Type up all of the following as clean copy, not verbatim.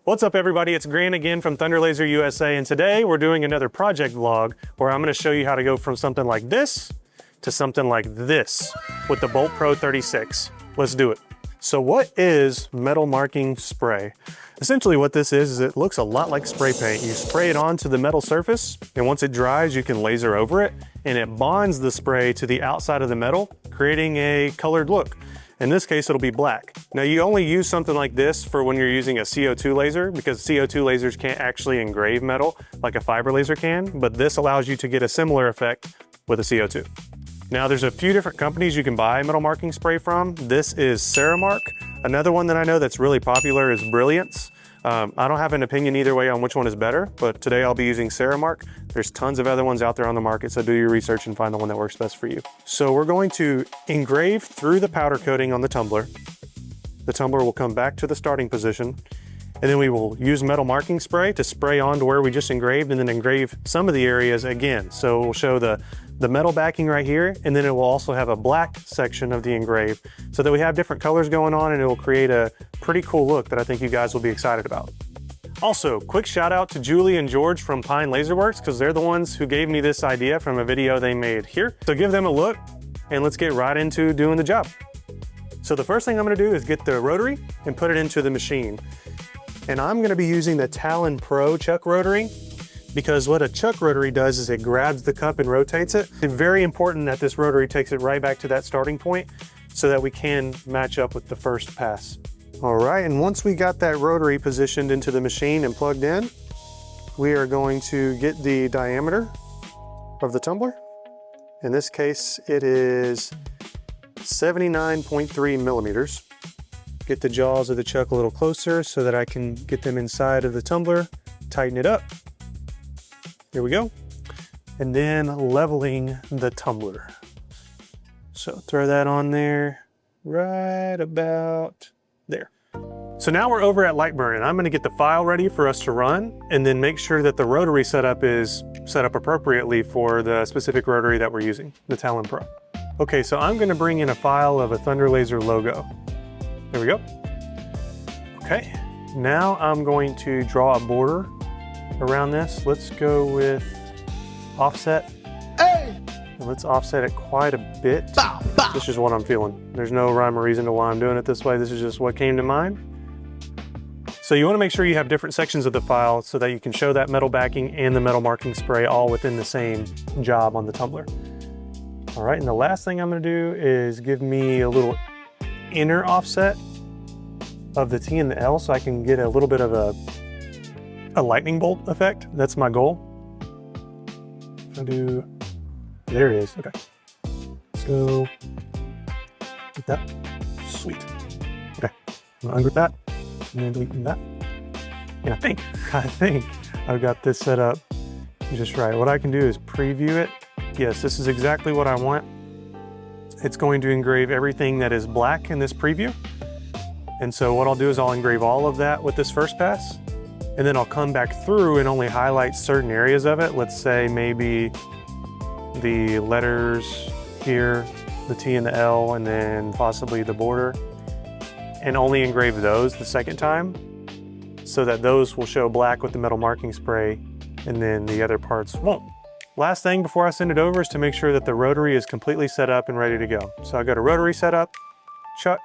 What's up everybody, it's Grant again from Thunder Laser USA, and today we're doing another project vlog where I'm going to show you how to go from something like this to something like this with the Bolt Pro 36. Let's do it. So what is metal marking spray? Essentially what this is it looks a lot like spray paint. You spray it onto the metal surface, and once it dries you can laser over it, and it bonds the spray to the outside of the metal, creating a colored look. In this case, it'll be black. Now you only use something like this for when you're using a CO2 laser, because CO2 lasers can't actually engrave metal like a fiber laser can, but this allows you to get a similar effect with a CO2. Now there's a few different companies you can buy metal marking spray from. This is CerMark. Another one that I know that's really popular is Brilliance. I don't have an opinion either way on which one is better, but today I'll be using CerMark. There's tons of other ones out there on the market, so do your research and find the one that works best for you. So we're going to engrave through the powder coating on the tumbler. The tumbler will come back to the starting position, and then we will use metal marking spray to spray onto where we just engraved, and then engrave some of the areas again. So we'll show the metal backing right here, and then it will also have a black section of the engrave so that we have different colors going on, and it will create a pretty cool look that I think you guys will be excited about. Also, quick shout out to Julie and George from Pine Laserworks, because they're the ones who gave me this idea from a video they made here. So give them a look and let's get right into doing the job. So the first thing I'm going to do is get the rotary and put it into the machine. And I'm going to be using the Talon Pro chuck rotary, because what a chuck rotary does is it grabs the cup and rotates it. It's very important that this rotary takes it right back to that starting point so that we can match up with the first pass. All right, and once we got that rotary positioned into the machine and plugged in, we are going to get the diameter of the tumbler. In this case, it is 79.3 millimeters. Get the jaws of the chuck a little closer so that I can get them inside of the tumbler, tighten it up. Here we go. And then leveling the tumbler. So throw that on there right about there. So now we're over at Lightburn, and I'm going to get the file ready for us to run, and then make sure that the rotary setup is set up appropriately for the specific rotary that we're using, the Talon Pro. Okay, so I'm going to bring in a file of a Thunder Laser logo. There we go. Okay, now I'm going to draw a border around this. Let's go with offset. Hey! And let's offset it quite a bit. Bow, bow. This is what I'm feeling. There's no rhyme or reason to why I'm doing it this way. This is just what came to mind. So you want to make sure you have different sections of the file so that you can show that metal backing and the metal marking spray all within the same job on the tumbler. All right, and the last thing I'm going to do is give me a little inner offset of the T and the L so I can get a little bit of a lightning bolt effect. That's my goal. If I do, there it is. Okay, let's go get that. Sweet. Okay, I'm gonna ungroup that and then delete that. And I think I've got this set up just right. What I can do is preview it. Yes, this is exactly what I want. It's going to engrave everything that is black in this preview. And so what I'll do is I'll engrave all of that with this first pass, and then I'll come back through and only highlight certain areas of it. Let's say maybe the letters here, the T and the L, and then possibly the border, and only engrave those the second time so that those will show black with the metal marking spray, and then the other parts won't. Last thing before I send it over is to make sure that the rotary is completely set up and ready to go. So I've got a rotary set up, chuck,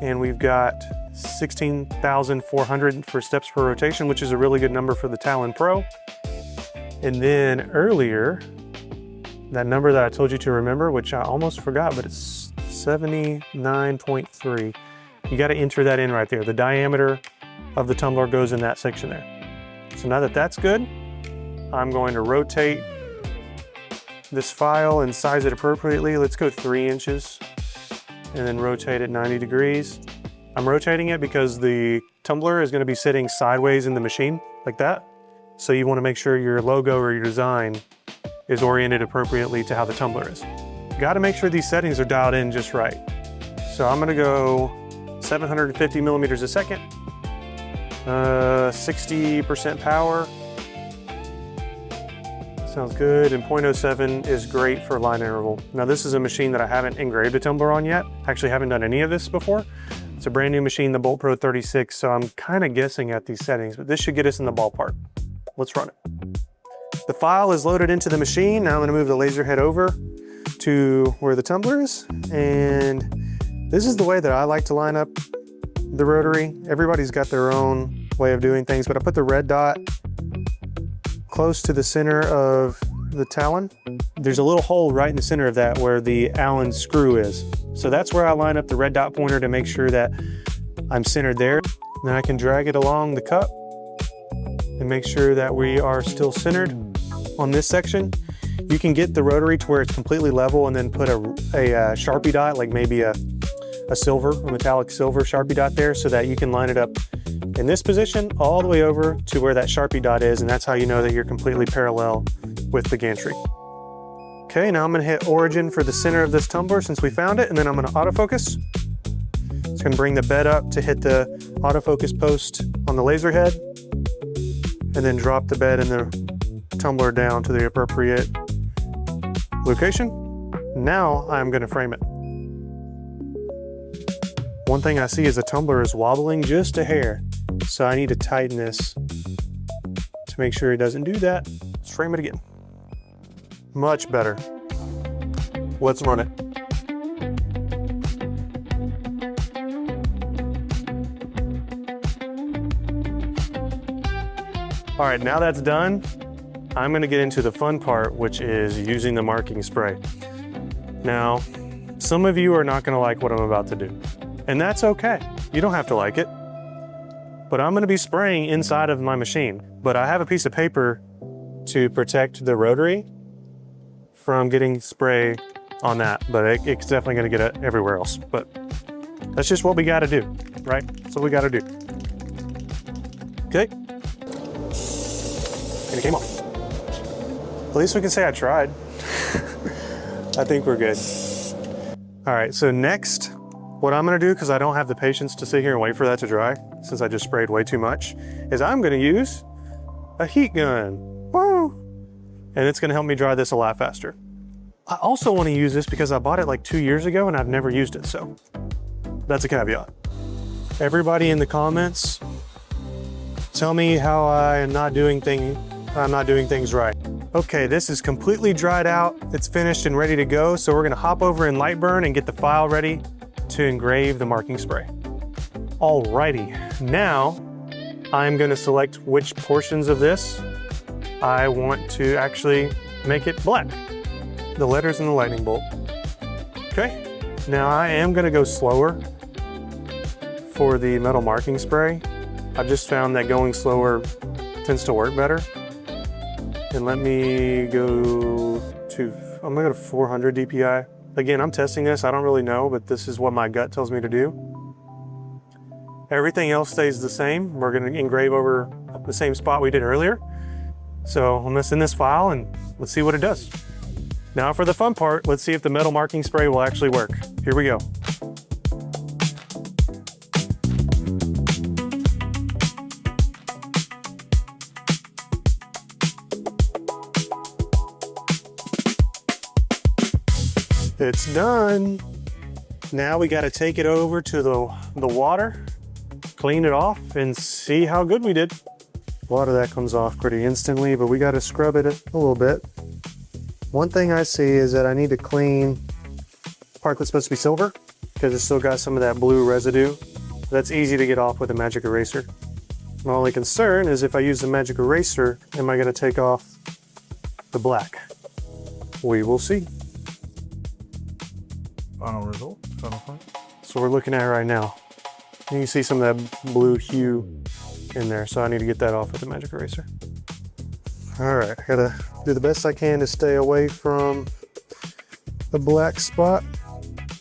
and we've got 16,400 for steps per rotation, which is a really good number for the Talon Pro. And then earlier, that number that I told you to remember, which I almost forgot, but it's 79.3. You got to enter that in right there. The diameter of the tumbler goes in that section there. So now that that's good, I'm going to rotate this file and size it appropriately. Let's go 3 inches and then rotate it 90 degrees. I'm rotating it because the tumbler is going to be sitting sideways in the machine like that. So you want to make sure your logo or your design is oriented appropriately to how the tumbler is. Got to make sure these settings are dialed in just right. So I'm going to go 750 millimeters a second, 60% power. Sounds good, and 0.07 is great for line interval. Now this is a machine that I haven't engraved a tumbler on yet. Actually haven't done any of this before. It's a brand new machine, the Bolt Pro 36, so I'm kind of guessing at these settings, but this should get us in the ballpark. Let's run it. The file is loaded into the machine. Now I'm gonna move the laser head over to where the tumbler is, and this is the way that I like to line up the rotary. Everybody's got their own way of doing things, but I put the red dot close to the center of the talon. There's a little hole right in the center of that where the Allen screw is. So that's where I line up the red dot pointer to make sure that I'm centered there. Then I can drag it along the cup and make sure that we are still centered on this section. You can get the rotary to where it's completely level and then put a Sharpie dot, like maybe a metallic silver Sharpie dot there, so that you can line it up in this position all the way over to where that Sharpie dot is, and that's how you know that you're completely parallel with the gantry. Okay, now I'm gonna hit origin for the center of this tumbler since we found it, and then I'm gonna autofocus. It's gonna bring the bed up to hit the autofocus post on the laser head, and then drop the bed and the tumbler down to the appropriate location. Now I'm gonna frame it. One thing I see is the tumbler is wobbling just a hair, so I need to tighten this to make sure it doesn't do that. Let's frame it again. Much better. Let's run it. All right, now that's done, I'm gonna get into the fun part, which is using the marking spray. Now, some of you are not gonna like what I'm about to do, and that's okay. You don't have to like it, but I'm gonna be spraying inside of my machine. But I have a piece of paper to protect the rotary from getting spray on that, but it's definitely gonna get it everywhere else. But that's just what we gotta do, right? That's what we gotta do. Okay. And it came off. At least we can say I tried. I think we're good. All right, so next, what I'm gonna do, because I don't have the patience to sit here and wait for that to dry, since I just sprayed way too much, is I'm gonna use a heat gun. Woo! And it's gonna help me dry this a lot faster. I also wanna use this because I bought it like 2 years ago and I've never used it, so that's a caveat. Everybody in the comments, tell me how I'm not doing things right. Okay, this is completely dried out. It's finished and ready to go. So we're gonna hop over in Lightburn and get the file ready to engrave the marking spray. Alrighty, now I'm gonna select which portions of this I want to actually make it black. The letters and the lightning bolt. Okay, now I am gonna go slower for the metal marking spray. I've just found that going slower tends to work better. And let me go to, I'm gonna go to 400 DPI. Again, I'm testing this, I don't really know, but this is what my gut tells me to do. Everything else stays the same. We're gonna engrave over the same spot we did earlier. So I'm gonna send this file and let's see what it does. Now for the fun part, let's see if the metal marking spray will actually work. Here we go. It's done. Now we got to take it over to the water, clean it off, and see how good we did. A lot of that comes off pretty instantly, but we got to scrub it a little bit. One thing I see is that I need to clean the part that's supposed to be silver because it's still got some of that blue residue. That's easy to get off with a magic eraser. My only concern is if I use the magic eraser, am I going to take off the black? We will see. Final result, final point. So we're looking at it right now. You can see some of that blue hue in there, so I need to get that off with the magic eraser. All right, I gotta do the best I can to stay away from the black spot.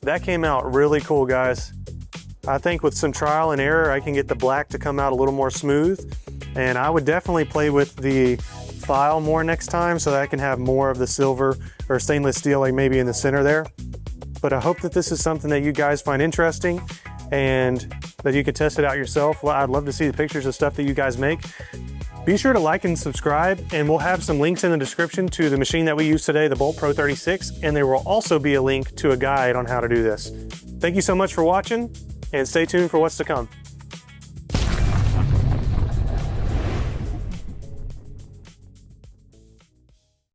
That came out really cool, guys. I think with some trial and error, I can get the black to come out a little more smooth, and I would definitely play with the file more next time so that I can have more of the silver or stainless steel, like maybe in the center there. But I hope that this is something that you guys find interesting and that you can test it out yourself. Well, I'd love to see the pictures of stuff that you guys make. Be sure to like and subscribe, and we'll have some links in the description to the machine that we used today, the Bolt Pro 36, and there will also be a link to a guide on how to do this. Thank you so much for watching. and stay tuned for what's to come.